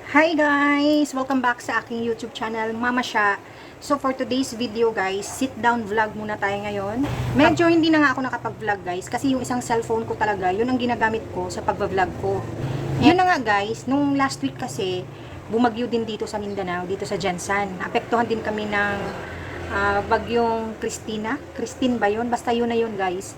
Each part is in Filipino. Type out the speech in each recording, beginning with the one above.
Hi guys! Welcome back sa aking YouTube channel, Mama Sha. So for today's video guys, sit down vlog muna tayo ngayon. Medyo hindi na nga ako nakapag-vlog guys, kasi yung isang cellphone ko talaga, yun ang ginagamit ko sa pag-vlog ko. Yun na nga guys, nung last week kasi, bumagyo din dito sa Mindanao, dito sa Jansan. Apektuhan din kami ng bagyong Christine ba yun? Basta yun na yun guys.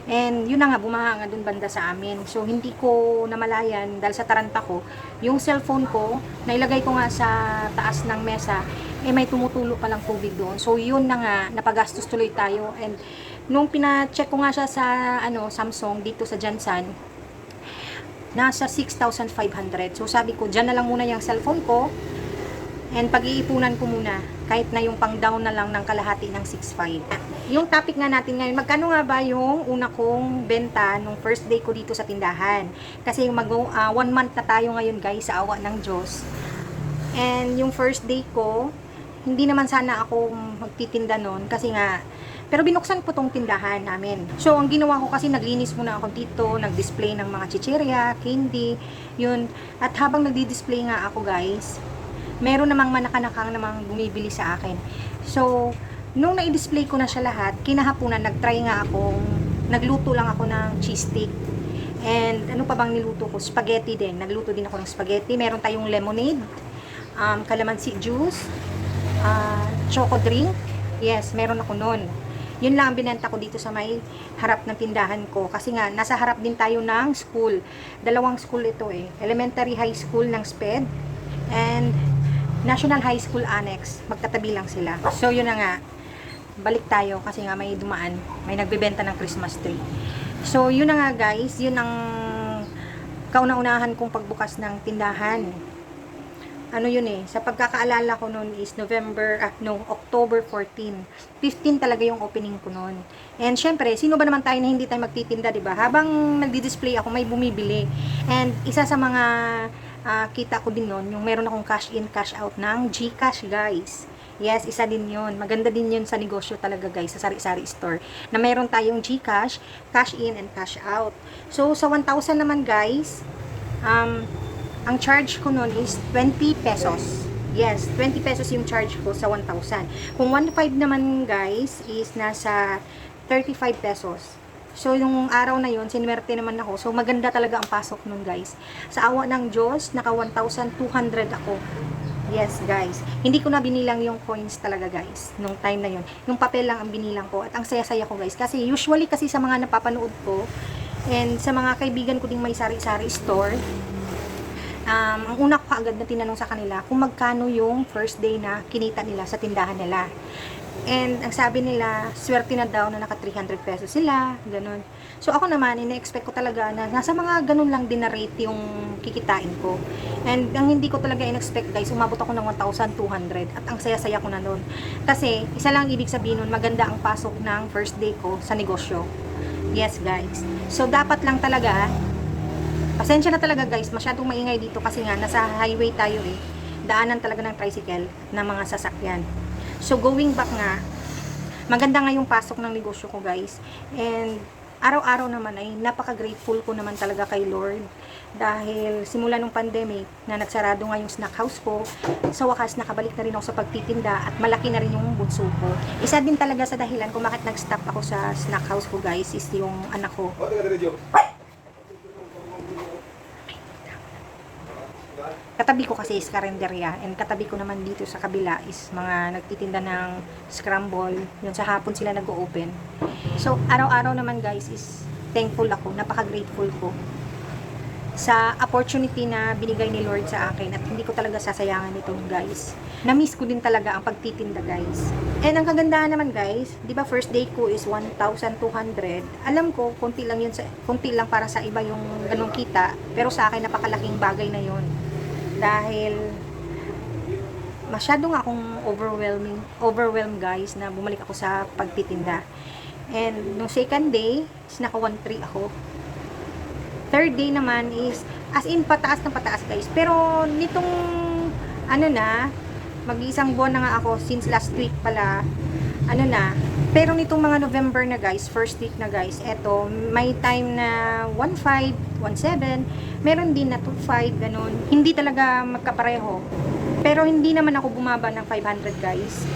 And yun na nga, bumaha nga dun banda sa amin. So hindi ko namalayan dahil sa taranta ko, yung cellphone ko, nailagay ko nga sa taas ng mesa, may tumutulo palang tubig doon. So yun na nga, napagastos tuloy tayo. And nung pina-check ko nga siya sa Samsung dito sa Jansan, nasa 6,500. So sabi ko, dyan na lang muna yung cellphone ko. And pag-iipunan ko muna, kahit na yung pang down na lang ng kalahati ng 6.5. Yung topic nga natin ngayon, magkano nga ba yung una kong benta nung first day ko dito sa tindahan? Kasi 1 month na tayo ngayon guys, sa awa ng Diyos. And yung first day ko, hindi naman sana ako magtitinda nun kasi nga, pero binuksan po tong tindahan namin. So, ang ginawa ko kasi naglinis muna ako dito, nag-display ng mga chichirya, candy, yun. At habang nagdi-display nga ako guys, meron namang manakanakang namang bumibili sa akin. So, nung na-display ko na siya lahat, kinahaponan, nagluto lang ako ng cheese stick. And ano pa bang niluto ko? Spaghetti din. Nagluto din ako ng spaghetti. Meron tayong lemonade, calamansi juice, choco drink. Yes, meron ako nun. Yun lang ang binenta ko dito sa may harap ng tindahan ko. Kasi nga, nasa harap din tayo ng school. Dalawang school ito eh. Elementary high school ng SPED and National High School Annex. Magkatabi lang sila. So, yun na nga. Balik tayo kasi nga may dumaan. May nagbebenta ng Christmas tree. So, yun na nga guys. Yun ang kauna-unahan kong pagbukas ng tindahan. Ano yun eh. Sa pagkakaalala ko noon is October 14. 15 talaga yung opening ko noon. And syempre, sino ba naman tayo na hindi tayo magtitinda, diba? Habang nagdi-display ako, may bumibili. And isa sa mga kita ko din nun, yung meron akong cash in, cash out ng GCash guys. Yes, isa din yun. Maganda din yun sa negosyo talaga guys, sa sari-sari store. Na meron tayong GCash, cash in and cash out. So, sa 1,000 naman guys, ang charge ko nun is 20 pesos. Yes, 20 pesos yung charge ko sa 1,000. Kung 1,500 naman guys, is nasa 35 pesos. So, yung araw na yun, sinwerte naman ako. So, maganda talaga ang pasok nun, guys. Sa awa ng Diyos, naka 1,200 ako. Yes, guys. Hindi ko na binilang yung coins talaga, guys. Nung time na yun. Yung papel lang ang binilang ko. At ang saya-saya ko, guys. Kasi usually kasi sa mga napapanood ko, and sa mga kaibigan ko ding may sari-sari store, ang una ko agad na tinanong sa kanila kung magkano yung first day na kinita nila sa tindahan nila. And ang sabi nila, swerte na daw na naka 300 pesos sila, ganun. So ako naman, ina-expect ko talaga na nasa mga ganun lang din na rate yung kikitain ko. And ang hindi ko talaga in-expect guys, umabot ako ng 1,200 at ang saya-saya ko na nun. Kasi isa lang ibig sabihin nun, maganda ang pasok ng first day ko sa negosyo. Yes guys. So dapat lang talaga, pasensya na talaga guys, masyadong maingay dito kasi nga nasa highway tayo eh. Daanan talaga ng tricycle na mga sasakyan. So, going back nga, maganda nga yung pasok ng negosyo ko, guys. And, araw-araw naman ay napaka-grateful ko naman talaga kay Lord. Dahil, simula nung pandemic, na nagsarado nga yung snack house ko, sa wakas, nakabalik na rin ako sa pagtitinda at malaki na rin yung bunso ko. Isa din talaga sa dahilan kung bakit nag-stop ako sa snack house ko, guys, is yung anak ko. Katabi ko kasi is karinderya, and katabi ko naman dito sa kabila is mga nagtitinda ng scramble. Yun sa hapon sila nag-o-open. So araw-araw naman guys is thankful ako, napaka-grateful ko sa opportunity na binigay ni Lord sa akin at hindi ko talaga sasayangan ito guys. Na-miss ko din talaga ang pagtitinda guys. And ang kagandahan naman guys, di ba first day ko is 1,200. Alam ko, konti lang para sa iba yung ganong kita, pero sa akin napakalaking bagay na yun. Dahil masyadong akong overwhelmed guys na bumalik ako sa pagtitinda. And nung second day, is naka 1,300 ako. Third day naman is as in pataas ng pataas guys. Pero nitong mag-isang buwan na nga ako since last week pala, Pero nitong mga November na guys, first week na guys, eto, may time na 1.5, 1.7, meron din na 2.5, ganun. Hindi talaga magkapareho. Pero hindi naman ako bumaba ng 500 guys.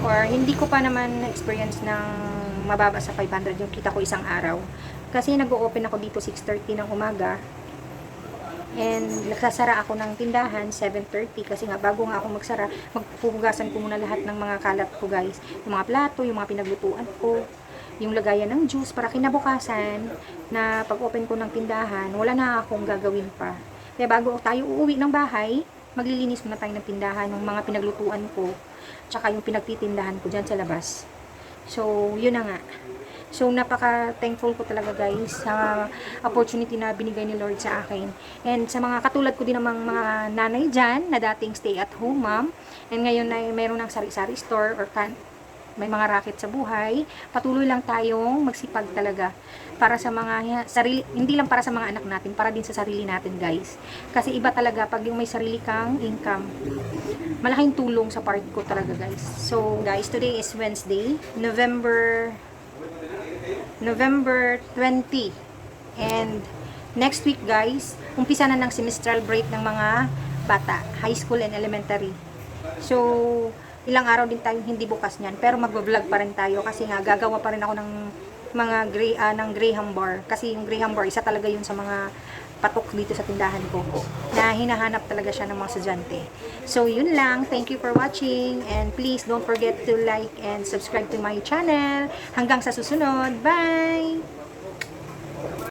Or hindi ko pa naman experience ng mababa sa 500 yung kita ko isang araw. Kasi nag-o-open ako dito 6:30 ng umaga. And nagsasara ako ng tindahan 7:30 kasi nga bago nga ako magsara, magpuhugasan ko muna lahat ng mga kalat ko guys. Yung mga plato, yung mga pinaglutuan ko, yung lagayan ng juice para kinabukasan na pag-open ko ng tindahan, wala na akong gagawin pa. Kaya bago tayo uuwi ng bahay, maglilinis muna tayo ng tindahan, ng mga pinaglutuan ko, tsaka yung pinagtitindahan ko dyan sa labas. So, yun na nga. So, napaka-thankful ko talaga guys sa opportunity na binigay ni Lord sa akin. And sa mga katulad ko din namang mga nanay dyan na dating stay-at-home mom. And ngayon na mayroon ng sari-sari store or may mga racket sa buhay. Patuloy lang tayong magsipag talaga para sa mga sarili, hindi lang para sa mga anak natin, para din sa sarili natin guys. Kasi iba talaga pag yung may sarili kang income. Malaking tulong sa part ko talaga guys. So guys, today is Wednesday, November 20. And next week guys, umpisa na ng semestral break ng mga bata, high school and elementary. So, ilang araw din tayo hindi bukas niyan, pero magvo-vlog pa rin tayo kasi nga gagawa pa rin ako ng mga ng Graham bar. Kasi yung Graham bar, isa talaga yun sa mga patok dito sa tindahan ko na hinahanap talaga siya ng mga estudyante. So, yun lang. Thank you for watching and please don't forget to like and subscribe to my channel. Hanggang sa susunod. Bye!